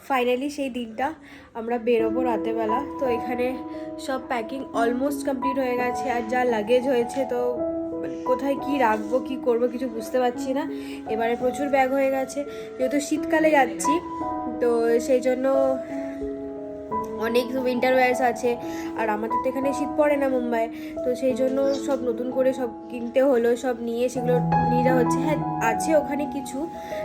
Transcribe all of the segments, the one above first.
Finally সেই দিনটা আমরা বেরোবো রাতেরবেলা। তো এখানে সব প্যাকিং অলমোস্ট কমপ্লিট হয়ে গেছে, আর যা লাগেজ হয়েছে তো কোথায় কি রাখবো কি করব কিছু বুঝতে পারছি না। এবারে প্রচুর ব্যাগ হয়ে গেছে, যেহেতু শীতকালে যাচ্ছি তো সেই জন্য অনেক উইন্টার ওয়্যার্স আছে, আর আমাদের তো এখানে শীত পড়ে না মুম্বাই, তো সেই জন্য সব নতুন করে সব কিনতে হলো, সব নিয়ে সেগুলো নিয়ে যাওয়া হচ্ছে। হ্যাঁ আছে ওখানে কিছু,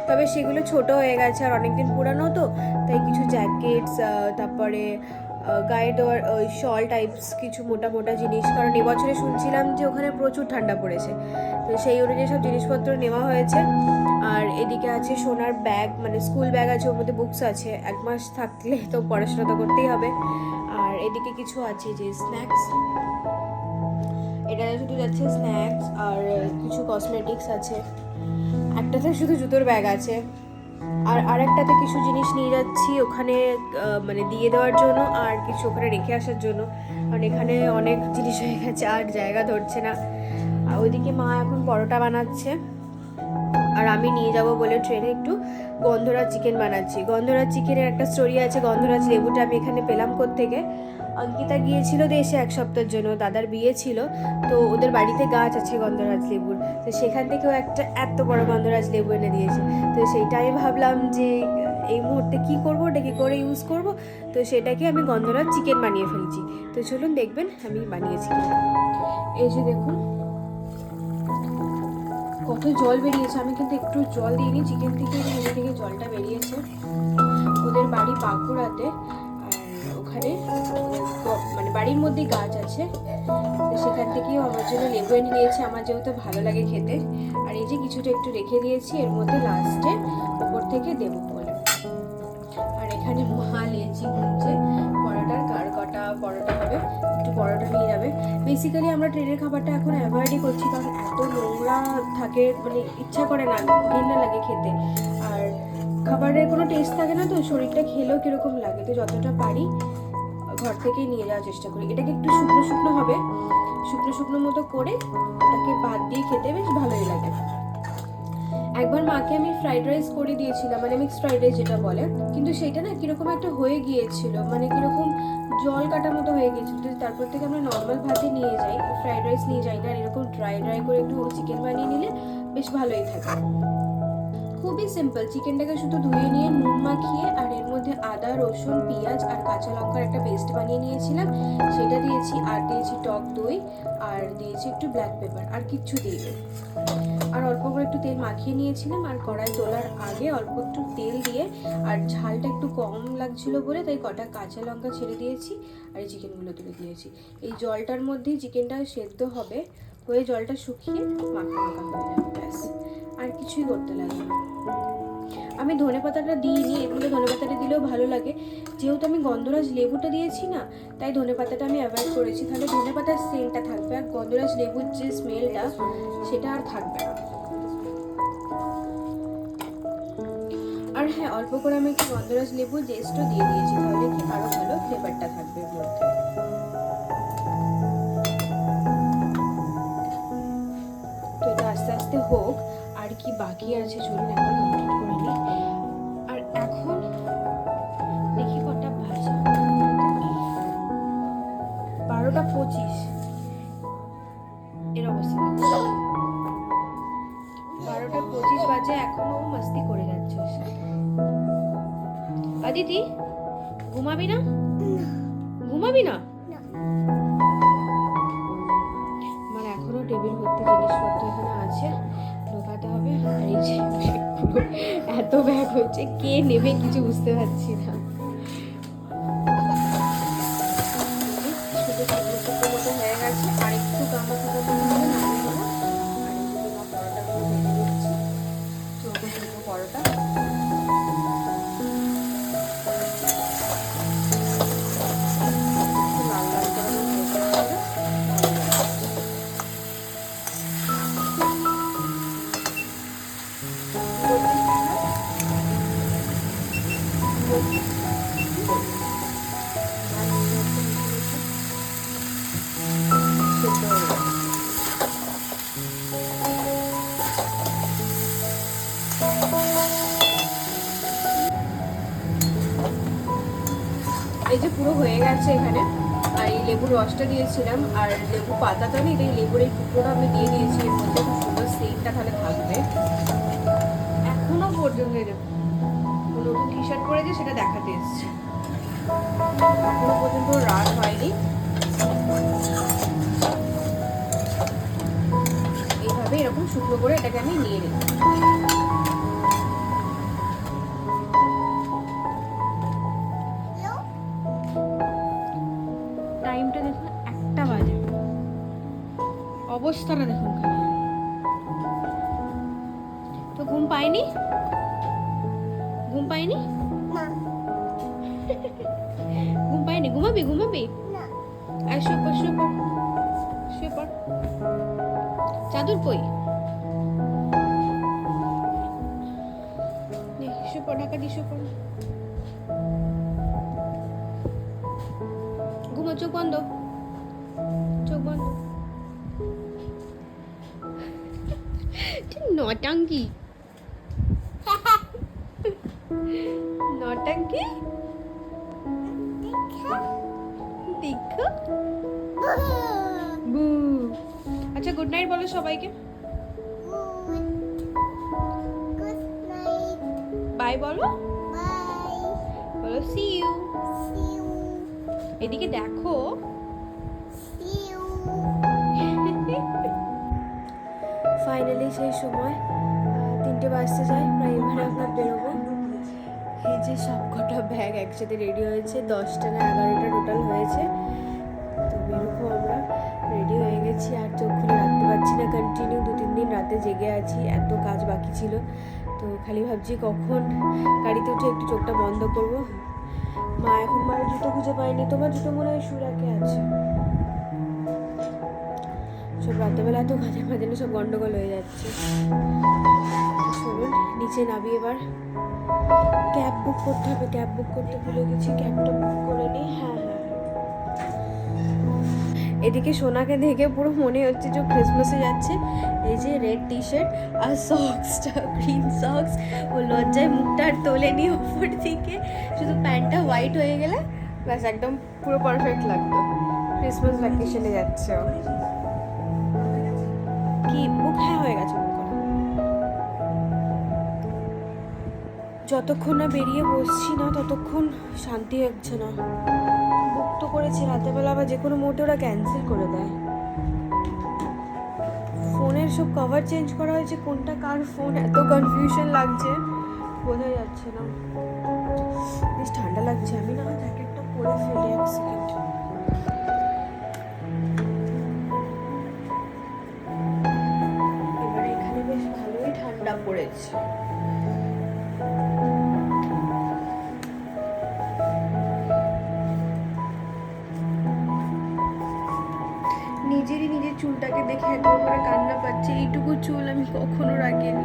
তবে সেগুলো ছোট হয়ে গেছে আর অনেকদিন পুরানো, তো তাই কিছু জ্যাকেটস, তারপরে গায়ে দেওয়ার ওই শল টাইপস কিছু মোটা মোটা জিনিস, কারণ এবছরে শুনছিলাম যে ওখানে প্রচুর ঠান্ডা পড়েছে, তো সেই অনুযায়ী সব জিনিসপত্র নেওয়া হয়েছে। আর এদিকে আছে সোনার ব্যাগ, মানে স্কুল ব্যাগ আছে, ওর মধ্যে বুকস আছে, 1 মাস থাকলে তো পড়াশোনা তো করতেই হবে। আর এদিকে কিছু আছে যে স্ন্যাক্স, এটা শুধু যাচ্ছে স্ন্যাক্স, আর কিছু কসমেটিক্স আছে, একটাতে শুধু জুতোর ব্যাগ আছে, আর আরেকটাতে কিছু জিনিস নিয়ে যাচ্ছি ওখানে মানে দিয়ে দেওয়ার জন্য, আর কিছু ওখানে রেখে আসার জন্য, কারণ এখানে অনেক জিনিস হয়ে গেছে আর জায়গা ধরছে না। আর ওইদিকে মা এখন পরোটা বানাচ্ছে, আর আমি নিয়ে যাব বলে ট্রেনে একটু গন্ধরাজ চিকেন বানাচ্ছি। গন্ধরাজ চিকেনের একটা স্টোরি আছে, গন্ধরাজ লেবুটা আমি এখানে পেলাম কোত্থেকে। অঙ্কিতা গিয়েছিল দেশে 1 সপ্তাহের জন্য, দাদার বিয়ে ছিল, তো ওদের বাড়িতে গাছ আছে গন্ধরাজ লেবুর, তো সেখান থেকেও একটা এত বড় গন্ধরাজ লেবু এনে দিয়েছে। তো সেইটা আমি ভাবলাম যে এই মুহূর্তে কি করব, ওটা কী করে ইউজ করব, তো সেটাকে আমি গন্ধরাজ চিকেন বানিয়ে ফেলছি। তো চলুন দেখবেন আমি বানিয়েছি। এই যে দেখুন কত জল বেরিয়েছে, আমি কিন্তু একটু জল দিইনি, চিকেন থেকে নিজে থেকে জলটা বেরিয়েছে। ওদের বাড়ি বাঁকুড়াতে, আর ওখানে মানে বাড়ির মধ্যেই গাছ আছে, তো সেখান থেকেও আমার জন্য লেবু এনে দিয়েছে, আমার যেহেতু ভালো লাগে খেতে। আর এই যে কিছুটা একটু রেখে দিয়েছি, এর মধ্যে লাস্টে উপর থেকে দেবো বলে। আর এখানে মা লেচি গুনছে পরোটার কার কটা পরোটা হবে, একটু পরোটা নিয়ে যাবে। বেসিক্যালি আমরা ট্রেনের খাবারটা এখন অ্যাভয়েডই করছি, কারণ এত নোংরা থাকে, মানে ইচ্ছা করে না, ঘেন্না লাগে খেতে, আর খাবারের কোনো টেস্ট থাকে না, তো শরীরটা খেলেও কীরকম লাগে, তো যতটা পারি ঘর থেকেই নিয়ে যাওয়ার চেষ্টা করি। এটাকে একটু শুকনো শুকনো হবে, শুকনো শুকনো মতো করে ওটাকে ভাত দিয়ে খেতে বেশ ভালোই লাগে। একবার মাকে আমি ফ্রাইড রাইস করে দিয়েছিলাম, মানে মিক্সড ফ্রাইড রাইস যেটা বলে, কিন্তু সেটা না কীরকম একটা হয়ে গিয়েছিল, মানে কীরকম জল কাটা মতো হয়ে গিয়েছিল। তো তারপর থেকে আমরা নর্মাল ভাতে নিয়ে যাই, ফ্রাইড রাইস নিয়ে যাই না, আর এরকম ড্রাই ড্রাই করে একটু চিকেন বানিয়ে নিলে বেশ ভালোই থাকে। খুবই সিম্পল, চিকেনটাকে শুধু ধুয়ে নিয়ে নুন মাখিয়ে, আর এর মধ্যে আদা রসুন পেঁয়াজ আর কাঁচা লঙ্কার একটা পেস্ট বানিয়ে নিয়েছিলাম, সেটা দিয়েছি, আর দিয়েছি টক দই, আর দিয়েছি একটু ব্ল্যাক পেপার, আর কিচ্ছু দিইনি। আর অল্প করে একটু তেল মাখিয়ে নিয়েছিলাম, আর কড়াই তোলার আগে অল্প একটু তেল দিয়ে, আর ঝালটা একটু কম লাগছিল বলে তাই কটা কাঁচা লঙ্কা ছেড়ে দিয়েছি, আর এই চিকেনগুলো তুলে দিয়েছি। এই জলটার মধ্যেই চিকেনটা সেদ্ধ হবে, হয়ে জলটা শুকিয়ে মাখা মাখা হয়ে যাবে, ব্যাস আর কিছুই করতে লাগে না। আমি ধনেপাতাটা দিইনি, এর মধ্যে ধনেপাতাটা দিলেও ভালো লাগে, যেহেতু আমি গন্ধরাজ লেবুটা দিয়েছি না, তাই ধনেপাতাটা আমি অ্যাভয়েড করেছি, তাহলে ধনেপাতার সেন্টটা থাকবে, আর গন্ধরাজ লেবুর যে স্মেলটা সেটা আর থাকবে না। আর হ্যাঁ, অল্প করে আমি একটু গন্ধরাজ লেবুর জেস্টও দিয়ে দিয়েছি, তাহলে কি আরো ভালো ফ্লেভারটা থাকবে এর মধ্যে। তো এটা আস্তে আস্তে হোক, আর কি বাকি আছে চলুন একবার কমপ্লিট করে নিই। আর এখন দেখি কটা বাজে, 12:25 এর অবস্থা। 12:25 বাজে, এখনো মাস্তি করে যাচ্ছে ওর সাথে। আদিতি ঘুমাবি না, ঘুমাবি না? আমার এখনো টেবিল ভর্তি জিনিসপত্র এখানে আছে, ঢোকাতে হবে। আর এই যে এত ব্যাগ হচ্ছে, কে নেবে কিছু বুঝতে পারছি না। শুধু শুকনো মতো হয়ে গেছে, আর একটু গামা থাকা নামিয়ে নেবো। আর এই যে পরোটাগুলো ভেজে নিচ্ছি, চৌকো চৌকো পরোটা। লাল লাল করে এই যে পুরো হয়ে গেছে এখানে। আর এই লেবুর রসটা দিয়েছিলাম, আর লেবু পাতাটা নেই, এই লেবুর এই টুকরোটা আমি দিয়ে দিয়েছি। এর মধ্যে খুব সুন্দর সেন্টটা তাহলে থাকবে। এখনো পর্যন্ত নতুন টি শার্ট পরেছে, সেটা দেখাতে এসছে। এখনো পর্যন্ত রাত হয়নি। এইভাবে এরকম শুকনো করে এটাকে আমি নিয়ে নিই। টাইমটা দেখুন, 1টা বাজে। অবস্থাটা দেখুন খালি। তো ঘুম পাইনি? ঘুম পাইনি? ঘুম পাইনি? ঘুমাবি? আর শুয়ে পড়। চাদর কই? শুয়ে পড়, ঢাকা দিয়ে শুয়ে পড়। ঘুমা, চোখ বন্ধ। নটাঙ্কি। দেখো। আচ্ছা, গুড নাইট বলো সবাইকে। বাই বলো। বলো সি ইউ। এদিকে দেখো। ফাইনালি সেই সময় 3টে বাজতে যায় প্রায়। এবারে আমরা বেরোবো। এই যে সব কটা ব্যাগ একসাথে রেডি হয়েছে, 10টা না 11টা টোটাল হয়েছে। তো বেরোবো আমরা। রেডি হয়ে গেছি, আর চোখ খুলে রাখতে পারছি না। কন্টিনিউ 2-3 দিন রাতে জেগে আছি, এত কাজ বাকি ছিল। তো খালি ভাবছি কখন গাড়িতে উঠে একটু চোখটা বন্ধ করবো। মা এখন মায়ের জুতো খুঁজে পায়নি। তোমার জুতো মনে হয় সুরাকে আছে। সব রাতেবেলা এত কাজের মাঝে সব গন্ডগোল হয়ে যাচ্ছে। চলুন নিচে নাবি এবার। ক্যাব বুক করতে হবে। ক্যাব বুক করতে ভুলে গেছি, ক্যাবটা বুক করে নিই। হ্যাঁ। এদিকে সোনাকে দেখে পুরো মনে হচ্ছে যে ক্রিসমাসে যাচ্ছে। এই যে রেড টি শার্ট আর সক্সটা গ্রিন সক্স। ও লজ্জায় মুখটা আর তোলেনি ওপর দিকে, শুধু প্যান্টটা হোয়াইট হয়ে গেলে ব্যাস একদম পুরো পারফেক্ট লাগতো। ক্রিসমাস ভ্যাকেশনে যাচ্ছে ও। কি বুক? হ্যাঁ, হয়ে গেছে। যতক্ষণ না বেরিয়ে বসছি না ততক্ষণ শান্তি হচ্ছে না। বুক তো করেছি, রাতেবেলা আবার যে কোনো মুহূর্তে ওরা ক্যান্সেল করে দেয়। ফোনের সব কভার চেঞ্জ করা হয়েছে, কোনটা কার ফোন, এত কনফিউশন লাগছে, বোঝা যাচ্ছে না। বেশ ঠান্ডা লাগছে, আমি না জ্যাকেটটা পরে ফেলি। 1 সেকেন্ড। এবারে এখানে বেশ ভালোই ঠান্ডা পড়েছে। নিজের চুলটাকে দেখে একবার করে কান্না পাচ্ছে। এইটুকু চুল আমি কখনো রাখিনি।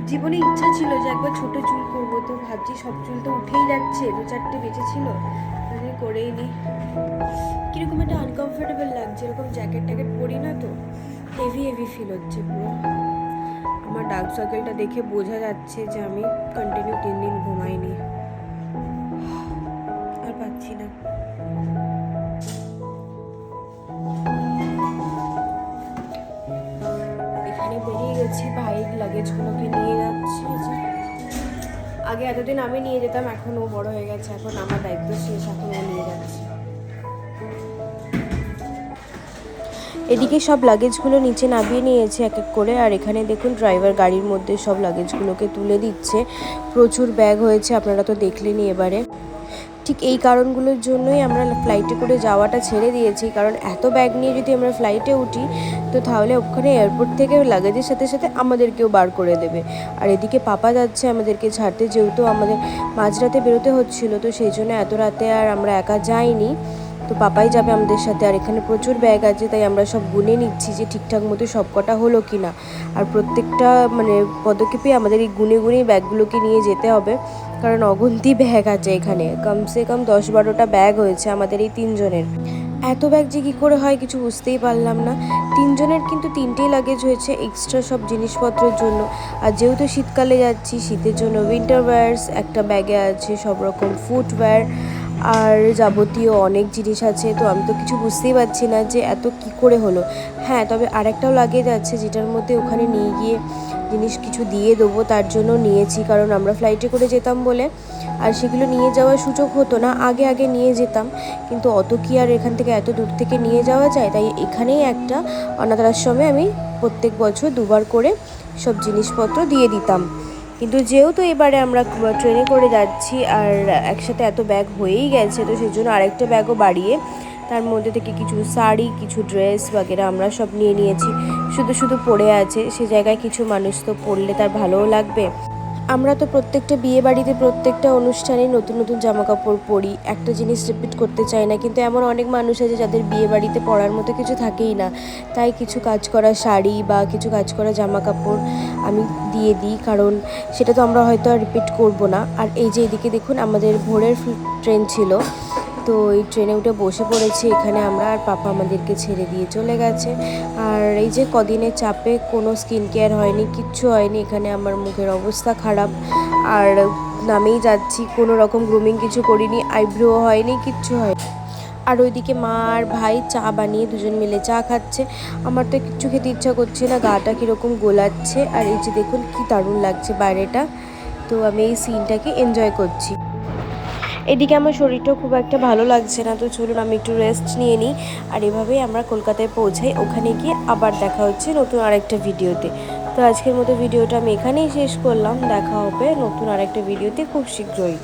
জীবনে ইচ্ছা ছিল যে একবার ছোট চুল করবো, তো ভাবছি সব চুল তো উঠেই যাচ্ছে, 2-4টে বেঁচে ছিল, করেই নি। কিরকম একটা আনকমফোর্টেবল লাগছে, এরকম জ্যাকেট ট্যাকেট পরি না তো, হেভি ফিল হচ্ছে পুরো। আমার ডার্ক সার্কেলটা দেখে বোঝা যাচ্ছে যে আমি কন্টিনিউ 3 দিন ঘুমাইনি, আর পাচ্ছি না। এখানে বেরিয়ে গেছি, ভাইয়ের লাগেজগুলোকে নিয়ে যাচ্ছি। আগে এতদিন আমি নিয়ে যেতাম, এখন ও বড় হয়ে গেছে, এখন আমার দায়িত্ব শেষ, এখন ও নিয়ে যাচ্ছে। এদিকে সব লাগেজগুলো নিচে নামিয়ে নিয়েছে এক এক করে, আর এখানে দেখুন ড্রাইভার গাড়ির মধ্যে সব লাগেজগুলোকে তুলে দিচ্ছে। প্রচুর ব্যাগ হয়েছে, আপনারা তো দেখলেনই। এবারে ঠিক এই কারণগুলোর জন্যই আমরা ফ্লাইটে করে যাওয়াটা ছেড়ে দিয়েছি, কারণ এত ব্যাগ নিয়ে যদি আমরা ফ্লাইটে উঠি তো তাহলে ওখানে এয়ারপোর্ট থেকে লাগেজের সাথে সাথে আমাদেরকেও বার করে দেবে। আর এদিকে পাপা যাচ্ছে আমাদেরকে ছাড়তে, যেহেতু আমাদের মাঝরাতে বেরোতে হচ্ছিলো, তো সেই জন্য এত রাতে আর আমরা একা যাইনি, তো পাপাই যাবে আমাদের সাথে। আর এখানে প্রচুর ব্যাগ আছে, তাই আমরা সব গুনে নিচ্ছি যে ঠিকঠাক মতো সব কটা হলো কি না। আর প্রত্যেকটা পদক্ষেপে আমাদের এই গুনেই ব্যাগগুলোকে নিয়ে যেতে হবে, কারণ অগুন্তি ব্যাগ আছে এখানে, কমসে কম 10-12টা ব্যাগ হয়েছে আমাদের এই 3 জনের। এত ব্যাগ যে কী করে হয় কিছু বুঝতেই পারলাম না। 3 জনের কিন্তু 3টেই লাগেজ হয়েছে এক্সট্রা সব জিনিসপত্রের জন্য। আর যেহেতু শীতকালে যাচ্ছি, শীতের জন্য উইন্টার ওয়্যারস একটা ব্যাগে আছে, সব রকম ফুটওয়্যার আর যাবতীয় অনেক জিনিস আছে। তো আমি তো কিছু বুঝতেই পারছি না যে এত কি করে হলো। হ্যাঁ, তবে আরেকটাও লাগেজ আছে যেটার মধ্যে ওখানে নিয়ে গিয়ে জিনিস কিছু দিয়ে দেবো, তার জন্য নিয়েছি। কারণ আমরা ফ্লাইটে করে যেতাম বলে আর সেগুলো নিয়ে যাওয়ার সুযোগ হতো না। আগে আগে নিয়ে যেতাম, কিন্তু অত কি আর এখান থেকে এত দূর থেকে নিয়ে যাওয়া যায়। তাই এখানেই একটা অনাথ আশ্রমে আমি প্রত্যেক বছর 2বার করে সব জিনিসপত্র দিয়ে দিতাম। কিন্তু যেহেতু এবারে আমরা ট্রেনে করে যাচ্ছি আর একসাথে এত ব্যাগ হয়েই গেছে, তো সেই জন্য আরেকটা ব্যাগও বাড়িয়ে তার মধ্যে থেকে কিছু শাড়ি, কিছু ড্রেস বাগেরা আমরা সব নিয়ে নিয়েছি। শুধু শুধু পড়ে আছে, সে জায়গায় কিছু মানুষ তো পরলে তার ভালোও লাগবে। আমরা তো প্রত্যেকটা বিয়ে বাড়িতে, প্রত্যেকটা অনুষ্ঠানে নতুন নতুন জামা কাপড় পরি, একটা জিনিস রিপিট করতে চাই না। কিন্তু এমন অনেক মানুষ আছে যাদের বিয়ে বাড়িতে পরার মতো কিছু থাকেই না, তাই কিছু কাজ করা শাড়ি বা কিছু কাজ করা জামা কাপড় আমি দিয়ে দিই, কারণ সেটা তো আমরা হয়তো আর রিপিট করবো না। আর এই যে এদিকে দেখুন, আমাদের ভোরের ট্রেন ছিল, তো এই ট্রেনে উঠে বসে পড়েছি এখানে আমরা। আর পাপা আমাদেরকে ছেড়ে দিয়ে চলে গেছে। আর এই যে কদিনের চাপে কোনো স্কিন কেয়ার হয়নি, কিচ্ছু হয়নি। এখানে আমার মুখের অবস্থা খারাপ, আর নামেই যাচ্ছি, কোনো রকম গ্রুমিং কিছু করিনি, আইব্রো হয়নি, কিচ্ছু হয়নি। আর ওইদিকে মা আর ভাই চা বানিয়ে দুজন মিলে চা খাচ্ছে। আমার তো কিচ্ছু খেতে ইচ্ছা করছে না, গাটা কীরকম গোলাচ্ছে। আর এই যে দেখুন কি দারুণ লাগছে বাইরেটা। তো আমি এই সিনটাকে এনজয় করছি। এদিকে আমার শরীরটাও খুব একটা ভালো লাগছে না, তো চলুন আমি একটু রেস্ট নিয়ে নিই। আর এভাবেই আমরা কলকাতায় পৌঁছাই। ওখানে গিয়ে আবার দেখা হচ্ছে নতুন আরেকটা ভিডিওতে। তো আজকের মতো ভিডিওটা আমি এখানেই শেষ করলাম। দেখা হবে নতুন আরেকটা ভিডিওতে খুব শীঘ্রই।